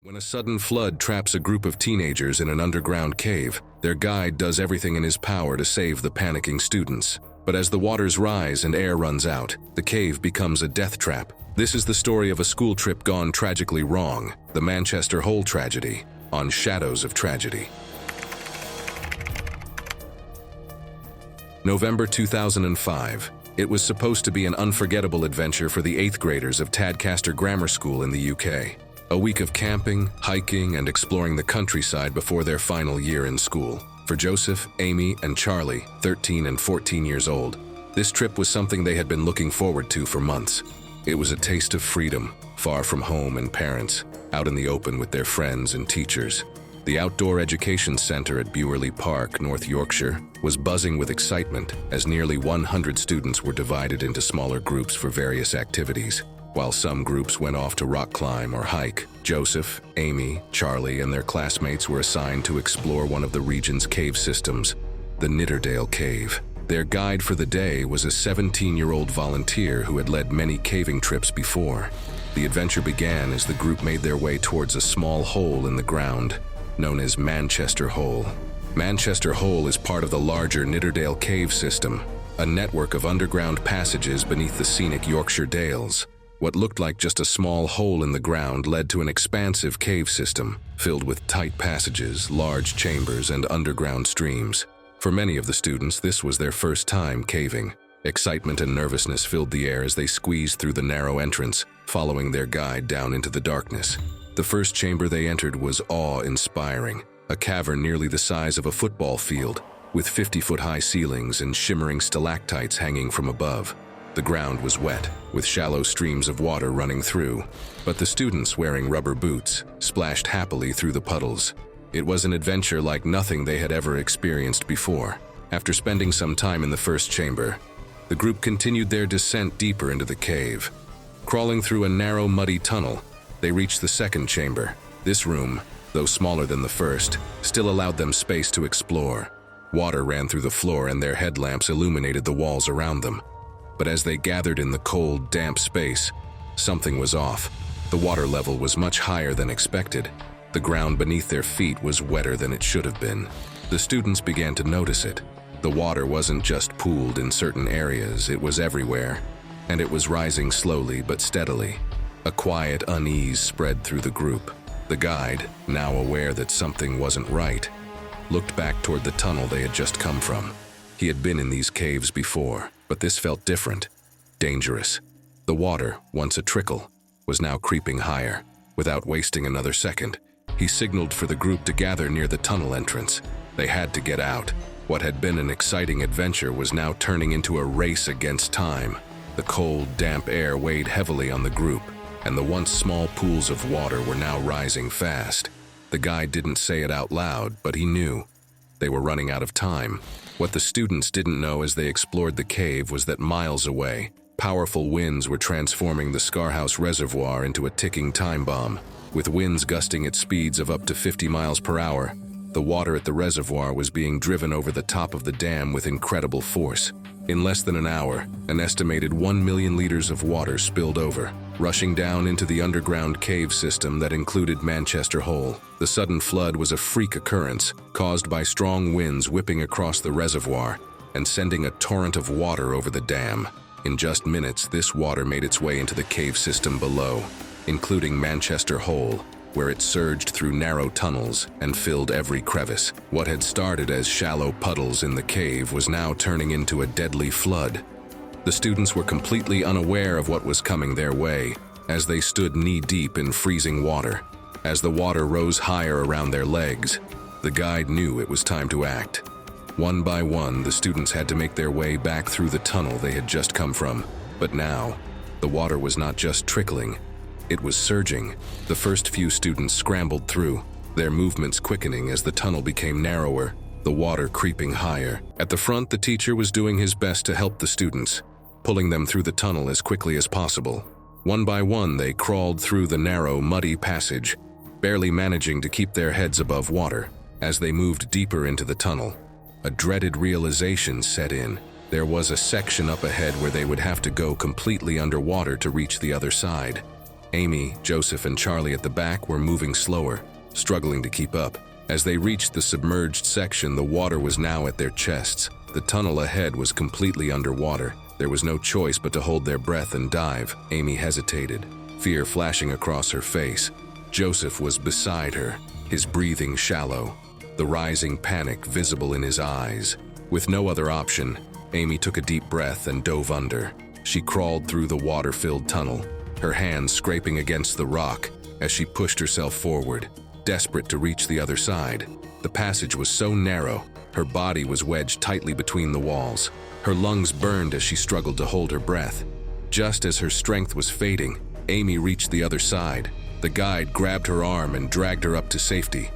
When a sudden flood traps a group of teenagers in an underground cave, their guide does everything in his power to save the panicking students. But as the waters rise and air runs out, the cave becomes a death trap. This is the story of a school trip gone tragically wrong, the Manchester Hole tragedy, on Shadows of Tragedy. November 2005. It was supposed to be an unforgettable adventure for the 8th graders of Tadcaster Grammar School in the UK. A week of camping, hiking, and exploring the countryside before their final year in school. For Joseph, Amy, and Charlie, 13 and 14 years old, this trip was something they had been looking forward to for months. It was a taste of freedom, far from home and parents, out in the open with their friends and teachers. The Outdoor Education Center at Bewerley Park, North Yorkshire, was buzzing with excitement as nearly 100 students were divided into smaller groups for various activities. While some groups went off to rock climb or hike, Joseph, Amy, Charlie, and their classmates were assigned to explore one of the region's cave systems, the Nidderdale Cave. Their guide for the day was a 17-year-old volunteer who had led many caving trips before. The adventure began as the group made their way towards a small hole in the ground, known as Manchester Hole. Manchester Hole is part of the larger Nidderdale Cave system, a network of underground passages beneath the scenic Yorkshire Dales. What looked like just a small hole in the ground led to an expansive cave system, filled with tight passages, large chambers, and underground streams. For many of the students, this was their first time caving. Excitement and nervousness filled the air as they squeezed through the narrow entrance, following their guide down into the darkness. The first chamber they entered was awe-inspiring, a cavern nearly the size of a football field, with 50-foot-high ceilings and shimmering stalactites hanging from above. The ground was wet, with shallow streams of water running through, but the students, wearing rubber boots, splashed happily through the puddles. It was an adventure like nothing they had ever experienced before. After spending some time in the first chamber, the group continued their descent deeper into the cave. Crawling through a narrow, muddy tunnel, they reached the second chamber. This room, though smaller than the first, still allowed them space to explore. Water ran through the floor and their headlamps illuminated the walls around them. But as they gathered in the cold, damp space, something was off. The water level was much higher than expected. The ground beneath their feet was wetter than it should have been. The students began to notice it. The water wasn't just pooled in certain areas, it was everywhere, and it was rising slowly but steadily. A quiet unease spread through the group. The guide, now aware that something wasn't right, looked back toward the tunnel they had just come from. He had been in these caves before, but this felt different, dangerous. The water, once a trickle, was now creeping higher. Without wasting another second, he signaled for the group to gather near the tunnel entrance. They had to get out. What had been an exciting adventure was now turning into a race against time. The cold, damp air weighed heavily on the group, and the once small pools of water were now rising fast. The guide didn't say it out loud, but he knew. They were running out of time. What the students didn't know as they explored the cave was that miles away, powerful winds were transforming the Scar House Reservoir into a ticking time bomb. With winds gusting at speeds of up to 50 miles per hour, the water at the reservoir was being driven over the top of the dam with incredible force. In less than an hour, an estimated 1 million liters of water spilled over, rushing down into the underground cave system that included Manchester Hole. The sudden flood was a freak occurrence, caused by strong winds whipping across the reservoir and sending a torrent of water over the dam. In just minutes, this water made its way into the cave system below, including Manchester Hole, where it surged through narrow tunnels and filled every crevice. What had started as shallow puddles in the cave was now turning into a deadly flood. The students were completely unaware of what was coming their way, as they stood knee-deep in freezing water. As the water rose higher around their legs, the guide knew it was time to act. One by one, the students had to make their way back through the tunnel they had just come from. But now, the water was not just trickling, it was surging. The first few students scrambled through, their movements quickening as the tunnel became narrower, the water creeping higher. At the front, the teacher was doing his best to help the students, pulling them through the tunnel as quickly as possible. One by one, they crawled through the narrow, muddy passage, barely managing to keep their heads above water. As they moved deeper into the tunnel, a dreaded realization set in. There was a section up ahead where they would have to go completely underwater to reach the other side. Amy, Joseph, and Charlie at the back were moving slower, struggling to keep up. As they reached the submerged section, the water was now at their chests. The tunnel ahead was completely underwater. There was no choice but to hold their breath and dive. Amy hesitated, fear flashing across her face. Joseph was beside her, his breathing shallow, the rising panic visible in his eyes. With no other option, Amy took a deep breath and dove under. She crawled through the water-filled tunnel, her hands scraping against the rock as she pushed herself forward, desperate to reach the other side. The passage was so narrow, her body was wedged tightly between the walls. Her lungs burned as she struggled to hold her breath. Just as her strength was fading, Amy reached the other side. The guide grabbed her arm and dragged her up to safety.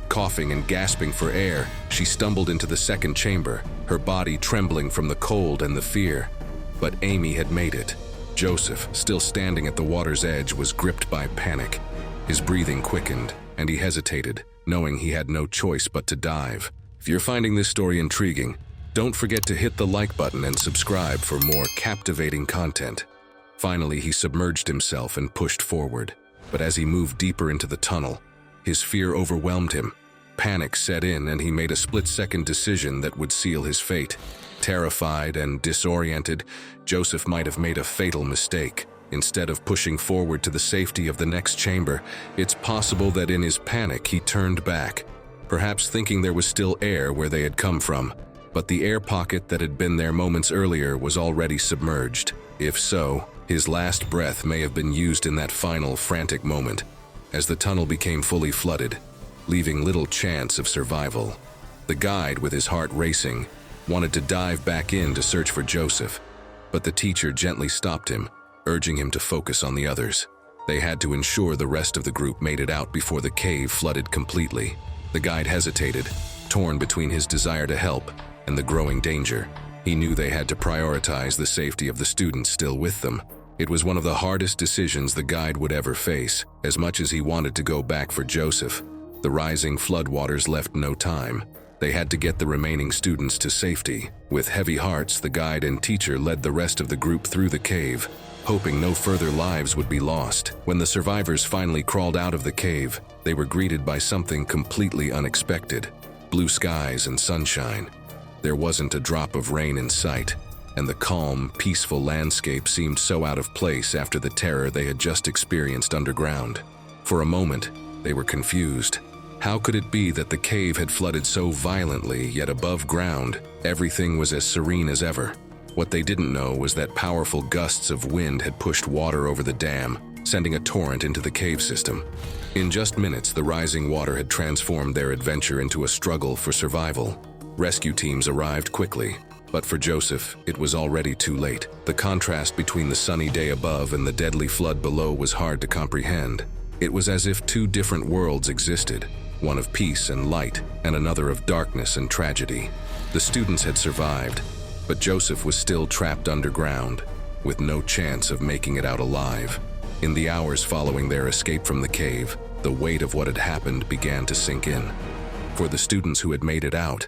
Coughing and gasping for air, she stumbled into the second chamber, her body trembling from the cold and the fear. But Amy had made it. Joseph, still standing at the water's edge, was gripped by panic. His breathing quickened, and he hesitated, knowing he had no choice but to dive. If you're finding this story intriguing, don't forget to hit the like button and subscribe for more captivating content. Finally, he submerged himself and pushed forward. But as he moved deeper into the tunnel, his fear overwhelmed him. Panic set in, and he made a split-second decision that would seal his fate. Terrified and disoriented, Joseph might have made a fatal mistake. Instead of pushing forward to the safety of the next chamber, it's possible that in his panic he turned back, perhaps thinking there was still air where they had come from. But the air pocket that had been there moments earlier was already submerged. If so, his last breath may have been used in that final frantic moment, as the tunnel became fully flooded, leaving little chance of survival. The guide, with his heart racing, wanted to dive back in to search for Joseph, but the teacher gently stopped him, urging him to focus on the others. They had to ensure the rest of the group made it out before the cave flooded completely. The guide hesitated, torn between his desire to help and the growing danger. He knew they had to prioritize the safety of the students still with them. It was one of the hardest decisions the guide would ever face. As much as he wanted to go back for Joseph, the rising floodwaters left no time. They had to get the remaining students to safety. With heavy hearts, the guide and teacher led the rest of the group through the cave, hoping no further lives would be lost. When the survivors finally crawled out of the cave, they were greeted by something completely unexpected: blue skies and sunshine. There wasn't a drop of rain in sight, and the calm, peaceful landscape seemed so out of place after the terror they had just experienced underground. For a moment, they were confused. How could it be that the cave had flooded so violently, yet above ground, everything was as serene as ever? What they didn't know was that powerful gusts of wind had pushed water over the dam, sending a torrent into the cave system. In just minutes, the rising water had transformed their adventure into a struggle for survival. Rescue teams arrived quickly, but for Joseph, it was already too late. The contrast between the sunny day above and the deadly flood below was hard to comprehend. It was as if two different worlds existed, one of peace and light, and another of darkness and tragedy. The students had survived, but Joseph was still trapped underground, with no chance of making it out alive. In the hours following their escape from the cave, the weight of what had happened began to sink in. For the students who had made it out,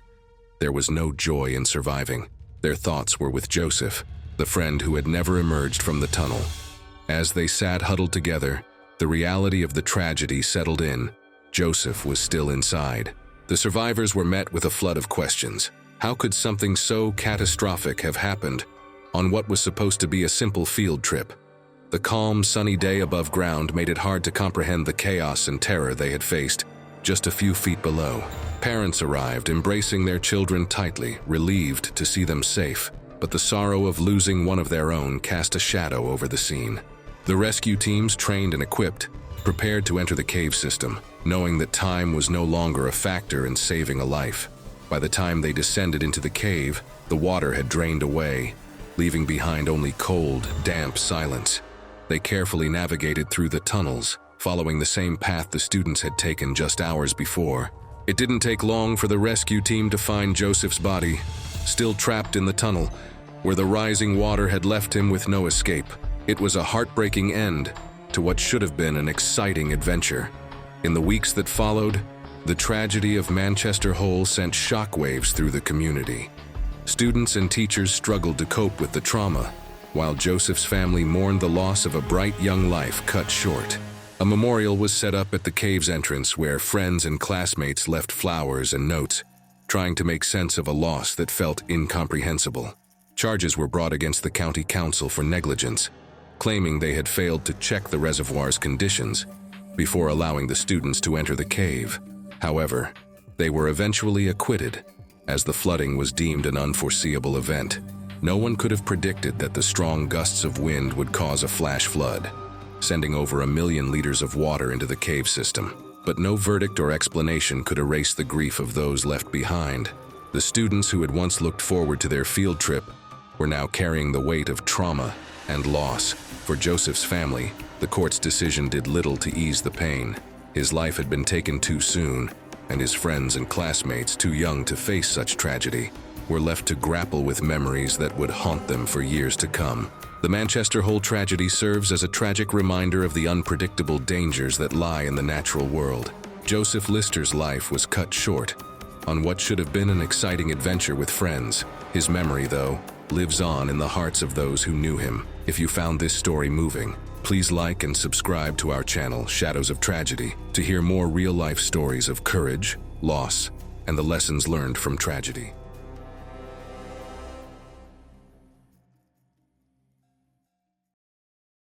there was no joy in surviving. Their thoughts were with Joseph, the friend who had never emerged from the tunnel. As they sat huddled together, the reality of the tragedy settled in. Joseph was still inside. The survivors were met with a flood of questions. How could something so catastrophic have happened on what was supposed to be a simple field trip? The calm, sunny day above ground made it hard to comprehend the chaos and terror they had faced just a few feet below. Parents arrived, embracing their children tightly, relieved to see them safe. But the sorrow of losing one of their own cast a shadow over the scene. The rescue teams, trained and equipped, prepared to enter the cave system, knowing that time was no longer a factor in saving a life. By the time they descended into the cave, the water had drained away, leaving behind only cold, damp silence. They carefully navigated through the tunnels, following the same path the students had taken just hours before. It didn't take long for the rescue team to find Joseph's body, still trapped in the tunnel, where the rising water had left him with no escape. It was a heartbreaking end to what should have been an exciting adventure. In the weeks that followed, the tragedy of Manchester Hole sent shockwaves through the community. Students and teachers struggled to cope with the trauma, while Joseph's family mourned the loss of a bright young life cut short. A memorial was set up at the cave's entrance where friends and classmates left flowers and notes, trying to make sense of a loss that felt incomprehensible. Charges were brought against the county council for negligence, claiming they had failed to check the reservoir's conditions before allowing the students to enter the cave. However, they were eventually acquitted, as the flooding was deemed an unforeseeable event. No one could have predicted that the strong gusts of wind would cause a flash flood, sending over 1 million liters of water into the cave system. But no verdict or explanation could erase the grief of those left behind. The students who had once looked forward to their field trip were now carrying the weight of trauma and loss. For Joseph's family, the court's decision did little to ease the pain. His life had been taken too soon, and his friends and classmates, too young to face such tragedy, were left to grapple with memories that would haunt them for years to come. The Manchester Hole tragedy serves as a tragic reminder of the unpredictable dangers that lie in the natural world. Joseph Lister's life was cut short on what should have been an exciting adventure with friends. His memory, though, lives on in the hearts of those who knew him. If you found this story moving, please like and subscribe to our channel, Shadows of Tragedy, to hear more real-life stories of courage, loss, and the lessons learned from tragedy.